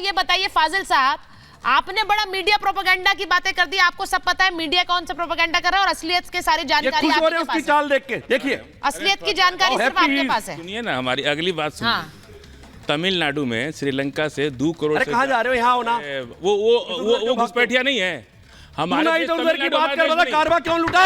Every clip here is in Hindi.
ये बताइए फाजिल साहब, आपने बड़ा मीडिया प्रोपेगेंडा की बातें कर दी, आपको सब पता है मीडिया कौन सा प्रोपेगेंडा कर रहा है और असलियत की सारी जानकारी आपके पास है। चाल देख के देखिए, असलियत की जानकारी सिर्फ आपके पास है। सुनिए ना, हमारी अगली बात सुनिए। हाँ। तमिलनाडु में श्रीलंका से 2 करोड़ अरे कहाँ जा रहे हो, यहाँ हो ना। वो घुसपैठिया नहीं है हमारे देश। उधर की बात कर रहा था, कारवा क्यों लूटा,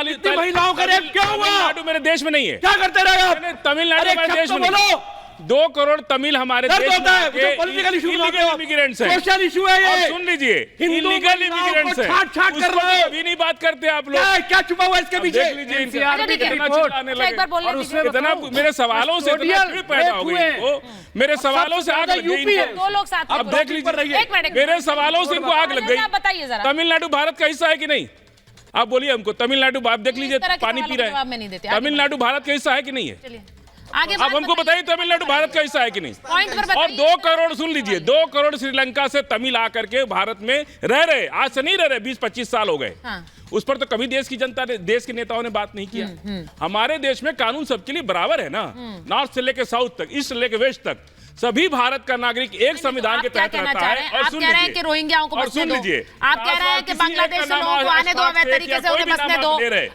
इतनी महिलाओं का रेप क्यों हुआ, तमिलनाडु मेरे देश में नहीं है, क्या करते रहे आप? तमिलनाडु हमारे देश में नहीं। 2 करोड़ तमिल हमारे देश में पॉलिटिकल इशू इमिग्रेंट्स हैं, सोशल इशू है ये। और सुन लीजिए, इलीगल इमिग्रेंट्स हैं, छाट कर रहे हो, अभी नहीं बात करते आप लोग। क्या छुपा हुआ इसके पीछे? देख लीजिए, कितना चिल्लाने लगे, इतना मेरे सवालों से इतना चिड़ पैदा हो गई इनको, मेरे सवालों से आग लग गई इनको। 2 लोग साथ में, अब देख लीजिए, मेरे सवालों से इनको आग लग गई। बताइए जरा, तमिलनाडु भारत का हिस्सा है कि नहीं? आप बोलिए हमको। तमिलनाडु, आप देख लीजिए पानी पी रहे हैं, तमिलनाडु भारत का हिस्सा है कि नहीं है? आगे अब हमको बताइए तमिलनाडु भारत का हिस्सा है कि नहीं? पॉइंट पर और 2 करोड़, सुन लीजिए, 2 करोड़ श्रीलंका से तमिल आकर के भारत में रह रहे, आज से नहीं रह रहे, 20-25 साल हो गए। हाँ। उस पर तो कभी देश की जनता ने, देश के नेताओं ने बात नहीं किया। हमारे देश में कानून सबके लिए बराबर है ना, नॉर्थ से लेकर साउथ तक, ईस्ट से लेकर वेस्ट तक, सभी भारत का नागरिक एक संविधान के तहत रहता है। और आप कह रहे हैं कि रोहिंग्याओं को बसने दो, आप कह रहे हैं कि बांग्लादेश से लोगों को आने दो, अवैध तरीके से उन्हें बसने दो,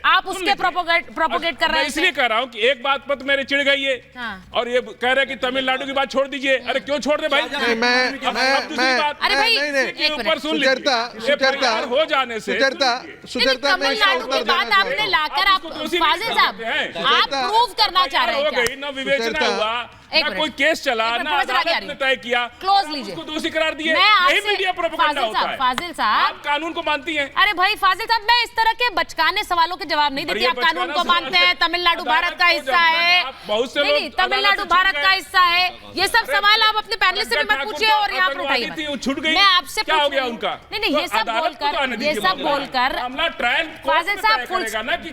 आप उसके प्रोपोगेट कर रहे हैं। इसलिए कह रहा हूँ कि एक बात पर मेरे चिढ़ गई है, और ये कह रहे हैं कि तमिलनाडु की बात छोड़ दीजिए। अरे क्यों छोड़ दे भाई? अरे भाई ऊपर सुन लीजिए, हो जाने से तमिलनाडु की बात आपने लाकर, आप फाजिल साहब आप प्रूव करना चाह रहे हैं, ना विवेचना हुआ, ना कोई केस चला, ना अदालत ने तय किया, क्लोज लीजिए, उसको दोषी करार दिए। यही मीडिया प्रोपेगेंडा होता है। फाजिल साहब, आप कानून को मानती हैं? अरे भाई फाजिल साहब, मैं इस तरह के बचकाने सवालों के जवाब नहीं देती। आप कानून को मानते हैं, तमिलनाडु भारत का हिस्सा है, नहीं, तमिलनाडु भारत का हिस्सा है, ये सब सवाल आप अपने पैनलिस्ट से भी मत पूछिए और यहाँ पर उठाइए। छूट गई, मैं आपसे क्या हो गया उनका? नहीं, ये सब बोलकर फाजिल साहब,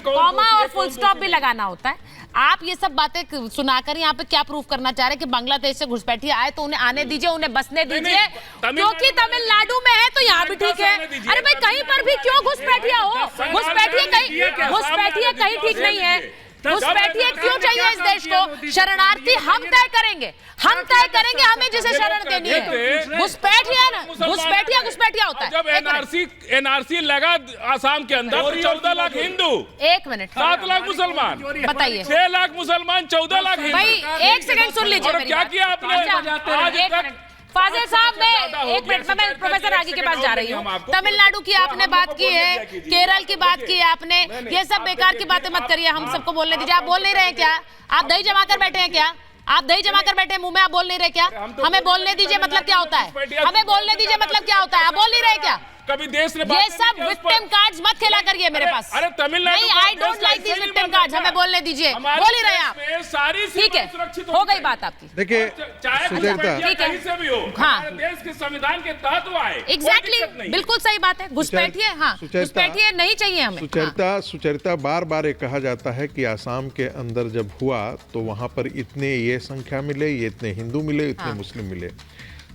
कॉमा और फुल स्टॉप भी लगाना होता है। आप ये सब बातें सुनाकर यहाँ पे क्या प्रूफ करना चाह रहे हैं कि बांग्लादेश से घुसपैठिए आए तो उन्हें आने दीजिए, उन्हें बसने दीजिए, क्योंकि तमिलनाडु में है तो यहाँ भी ठीक है। अरे भाई कहीं पर भी क्यों घुसपैठिया हो, घुसपैठिए कहीं ठीक नहीं है, घुसपैठिए क्यों चाहिए इस देश को? शरणार्थी हम तय करेंगे, हमें जिसे शरण देनी है। घुसपैठिया होता है। जब एनआरसी लगा आसाम के अंदर, 14 लाख हिंदू, 1 मिनट, 7 लाख मुसलमान, बताइए, 6 लाख मुसलमान, 14 लाख हिंदू। भाई 1 सेकंड सुन लीजिए, क्या किया आपने आज तक? फाजिल साहब, मैं 1 मिनट, मैं प्रोफेसर आगे के पास जा रही हूँ। तमिलनाडु की आपने बात की है, केरल की बात की है आपने, ये सब बेकार की बातें मत करिए, हम सबको बोलने दीजिए। आप बोल नहीं रहे हैं क्या? आप दही जमा कर बैठे हैं क्या? आप दही जमा कर बैठे हैं मुंह में, आप बोल नहीं रहे क्या? हमें बोलने दीजिए, मतलब क्या होता है? हमें बोलने दीजिए, मतलब क्या होता है? आप बोल नहीं रहे क्या? कभी देश ने ये सब विक्टिम कार्ड्स मत खेला करिए मेरे पास। अरे तमिलनाडु, नहीं, I don't like this victim cards, हमें बोलने दीजिए। बोल ही रहे हैं आप, सारी ठीक है, हो गई बात आपकी। देखिए, चाहे कहीं से भी हो, हाँ, देश के संविधान के तहत वो आए, एग्जैक्टली, बिल्कुल सही बात है। घुसपैठिए, हाँ, घुसपैठिए नहीं चाहिए हमें। सुचरिता, बार बार ये कहा जाता है कि आसाम के अंदर जब हुआ तो वहां पर इतने ये संख्या मिले, ये इतने हिंदू मिले, इतने मुस्लिम मिले।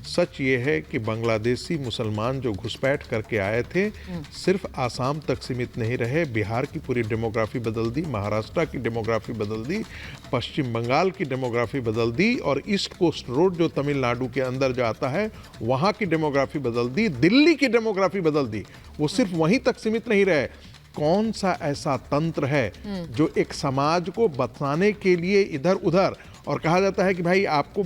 सच ये है कि बांग्लादेशी मुसलमान जो घुसपैठ करके आए थे, सिर्फ आसाम तक सीमित नहीं रहे, बिहार की पूरी डेमोग्राफी बदल दी, महाराष्ट्र की डेमोग्राफी बदल दी, पश्चिम बंगाल की डेमोग्राफी बदल दी, और ईस्ट कोस्ट रोड जो तमिलनाडु के अंदर जो आता है वहाँ की डेमोग्राफी बदल दी, दिल्ली की डेमोग्राफी बदल दी। वो सिर्फ वहीं तक सीमित नहीं रहे। कौन सा ऐसा तंत्र है जो एक समाज को बचाने के लिए इधर उधर, और कहा जाता है कि भाई आपको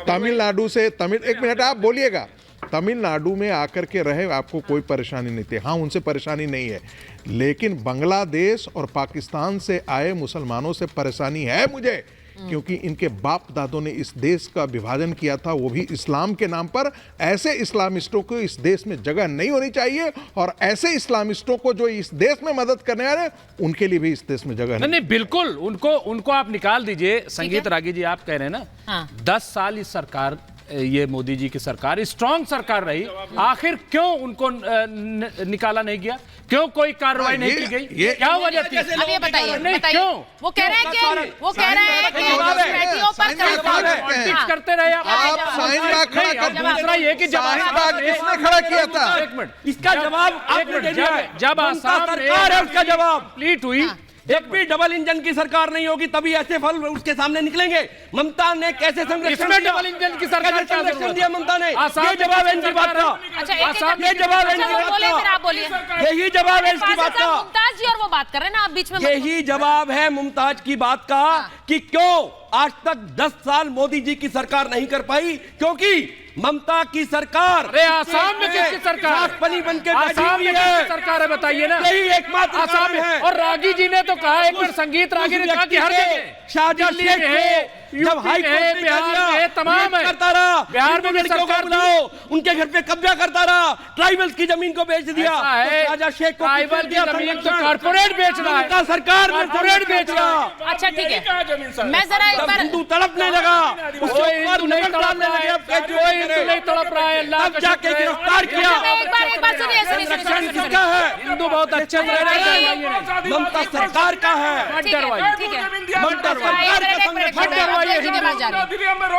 तमिलनाडु से एक मिनट आप बोलिएगा, तमिलनाडु में आकर के रहे आपको कोई परेशानी नहीं थी। हाँ, उनसे परेशानी नहीं है, लेकिन बांग्लादेश और पाकिस्तान से आए मुसलमानों से परेशानी है मुझे, क्योंकि इनके बाप दादों ने इस देश का विभाजन किया था, वो भी इस्लाम के नाम पर। ऐसे इस्लामिस्टों को इस देश में जगह नहीं होनी चाहिए, और ऐसे इस्लामिस्टों को जो इस देश में मदद करने आ रहे हैं उनके लिए भी इस देश में जगह नहीं। बिल्कुल, उनको आप निकाल दीजिए। संगीत रागी जी, आप कह रहे हैं ना, हाँ। 10 साल इस सरकार, ये मोदी जी की सरकार स्ट्रांग सरकार रही, आखिर क्यों उनको निकाला नहीं गया? क्यों कोई कार्रवाई नहीं की गई? क्या वजह थी? अब ये बताइए, क्यों? वो कह रहे हैं कि घुसपैठियों पर पॉलिटिक्स करते रहे आप। दूसरा ये कि जब किसने खड़ा किया था, एक मिनट, इसका जवाब जब आसाम में उसका जवाब कंप्लीट हुई, जब भी डबल इंजन की सरकार नहीं होगी तभी ऐसे फल उसके सामने निकलेंगे। ममता ने कैसे संरक्षण इसमें डबल इंजन की सरकार क्या जरूरत दिया ममता ने? ये जवाब है इनकी बात का। अच्छा, ये जवाब है इनकी बात का। आप बोलिए, यही जवाब है इसकी बात का। मुमताज जी और वो बात कर रहे हैं ना, आप बीच में यही जवाब है मुमताज की बात का कि क्यों आज तक 10 साल मोदी जी की सरकार नहीं कर पाई, क्योंकि ममता की सरकार, अरे आसाम में किसकी सरकार? पनी बन के आसाम में किसकी सरकार है बताइए ना? यही एकमात्र आसाम में है। और रागी जी ने तो कहा, एक बार संगीत रागी ने कहा कि हर जगह शाहजहां शेख है, जब हाई कोर्ट ने बिहार में है, तमाम है, करता रहा, बिहार में भी लड़कियों को सरकार बुलाओ, उनके घर पे कब्जा करता रहा, ट्राइबल्स की जमीन को बेच दिया, शाहजहां शेख को ट्राइबल की जमीन तो कारपोरेट बेच रहा है, सरकार ने कारपोरेट बेच रहा है। अच्छा ठीक है, मैं जरा एक बार हिंदू तड़पने लगा, उसके ऊपर नहीं तड़प रहा है, नहीं तड़प रहा है, अल्लाह का जाके गिरफ्तार किया। एक बार सुनिए, किसका है? हिंदू बहुत अच्छे से रह रहे हैं, ममता सरकार का है। मत डरवाइए, ठीक है, ममता सरकार का संरक्षण। मत डरवाइए जी के पास जा रहे हैं।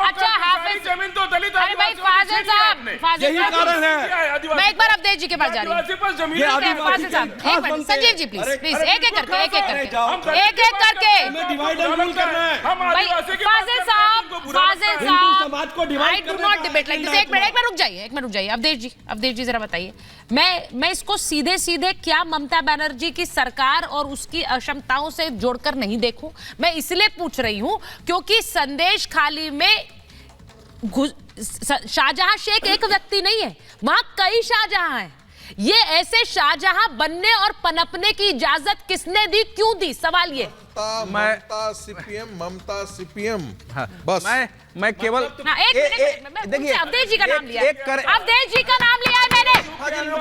अच्छा हाफिज, जमीन तो दलित अरे भाई फाजिल साहब, यही कारण है। मैं एक बार अवधेश जी के पास जा रही हूँ। जमीन फाजिल साहब, एक minute, Sanjeev ji please please, एक एक करके डिवाइड एंड रूल करना है। भाई फाजिल साहब, हिंदू समाज को I divide do not debate like this. एक मिनट रुक जाइए, अवधेश जी जरा बताइए। मैं इसको सीधे सीधे क्या ममता बनर्जी की सरकार और उसकी अक्षमताओं से जोड़कर नहीं देखूं? मैं इसलिए पूछ रही हूं क्योंकि संदेश खाली में शाहजहां शेख एक व्यक्ति नहीं है, वहां कई शाहजहां हैं। ये ऐसे शाहजहां बनने और पनपने की इजाजत किसने दी, क्यों दी? सवाल ये। ममता सीपीएम बस मैं केवल एक मिनट, देखिए, अवधेश जी का नाम लिया, एक करे- अवधेश जी का नाम लिया है मैंने,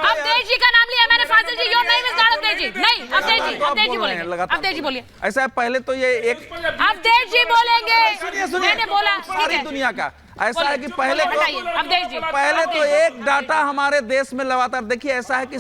अवधेश जी का नाम लिया है मैंने। Fazil ji, your name is not Awadhesh ji. नहीं, अवधेश जी बोलेंगे, अवधेश जी बोलिए। ऐसा है, पहले तो ये एक अवधेश जी बोलेंगे, मैंने बोला, ठीक सारी है। दुनिया का ऐसा है कि पहले बताइए, अवधेश जी। पहले तो एक डाटा हमारे देश में लगातार देखिए, ऐसा है कि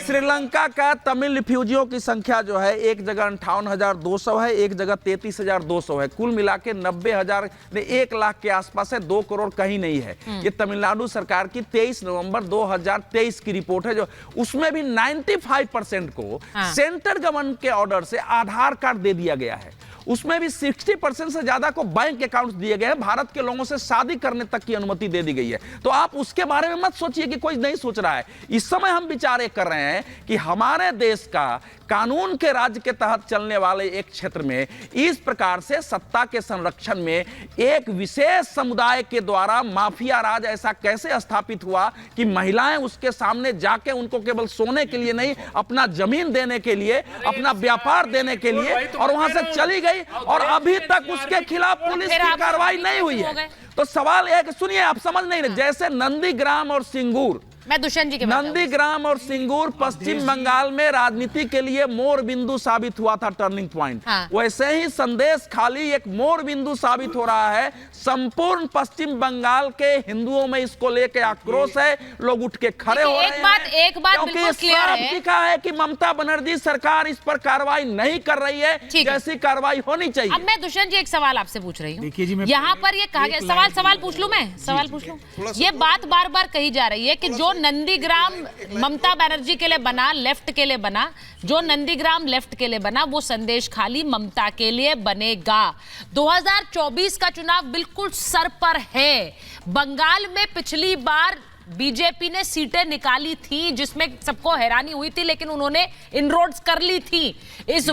श्रीलंका का तमिल रिफ्यूजियों की संख्या जो है एक जगह 58,200 है, एक जगह 33,200 है, कुल मिला के 90,000 1 लाख के आसपास है, 2 करोड़ कहीं नहीं है। ये तमिलनाडु सरकार की 23 नवंबर 2023 की रिपोर्ट है, जो उसमें भी 95% को सेंट्रल गवर्नमेंट के ऑर्डर से आधार कार्ड दे दिया गया है। उसमें भी 60% से ज्यादा को बैंक अकाउंट्स दिए गए हैं, भारत के लोगों से शादी करने तक की अनुमति दे दी गई है। तो आप उसके बारे में मत सोचिए कि कोई नहीं सोच रहा है। इस समय हम विचार कर रहे हैं कि हमारे देश का कानून के राज्य के तहत चलने वाले एक क्षेत्र में इस प्रकार से सत्ता के संरक्षण में एक विशेष समुदाय के द्वारा माफिया राज ऐसा कैसे स्थापित हुआ कि महिलाएं उसके सामने जाके उनको केवल सोने के लिए नहीं, अपना जमीन देने के लिए, अपना व्यापार देने के लिए, और वहां से चली गई, और अभी तक उसके खिलाफ पुलिस की कार्रवाई नहीं हुई है। तो सवाल है कि सुनिए, आप समझ नहीं रहे, जैसे नंदीग्राम और सिंगूर, मैं दुष्यंत जी के नंदीग्राम और सिंगूर पश्चिम बंगाल में राजनीति के लिए मोड़ बिंदु साबित हुआ था, टर्निंग पॉइंट। वैसे ही संदेश खाली एक मोड़ बिंदु साबित हो रहा है। संपूर्ण पश्चिम बंगाल के हिंदुओं में इसको लेके आक्रोश है, लोग उठ के खड़े हो रहे हैं। एक बात बिल्कुल क्लियर है, दिखा है कि ममता बनर्जी सरकार इस पर कार्रवाई नहीं कर रही है जैसी कार्रवाई होनी चाहिए। अब मैं दुष्यंत जी एक सवाल आपसे पूछ रही हूँ। यहाँ पर ये कहा गया, सवाल पूछ लूं मैं, सवाल पूछ लूं। ये बात बार बार कही जा रही है कि जो नंदीग्राम ममता बनर्जी के लिए बना, लेफ्ट के लिए बना, जो नंदीग्राम लेफ्ट के लिए बना, वो संदेश खाली ममता के लिए बनेगा। 2024 का चुनाव बिल्कुल सर पर है। बंगाल में पिछली बार बीजेपी ने सीटें निकाली थी जिसमें सबको हैरानी हुई थी, लेकिन उन्होंने इनरोड्स कर ली थी। इस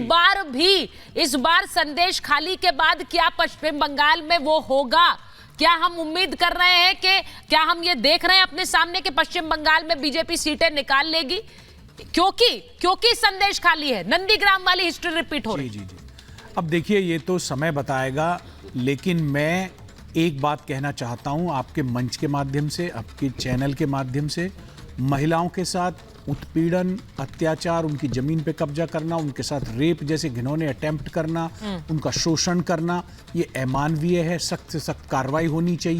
बार संदेश खाली के बाद क्या पश्चिम बंगाल में वो होगा? क्या हम उम्मीद कर रहे हैं कि, क्या हम ये देख रहे हैं अपने सामने कि पश्चिम बंगाल में बीजेपी सीटें निकाल लेगी? क्योंकि संदेश खाली है, नंदीग्राम वाली हिस्ट्री रिपीट हो रही है। जी। अब देखिए, ये तो समय बताएगा, लेकिन मैं एक बात कहना चाहता हूं आपके मंच के माध्यम से, आपके चैनल के माध्यम से। महिलाओं के साथ उत्पीड़न, अत्याचार, उनकी जमीन पे कब्जा करना, उनके साथ रेप जैसे घिनौने अटेम्प्ट करना, उनका शोषण करना, ये अमानवीय है। सख्त से सख्त कार्रवाई होनी चाहिए।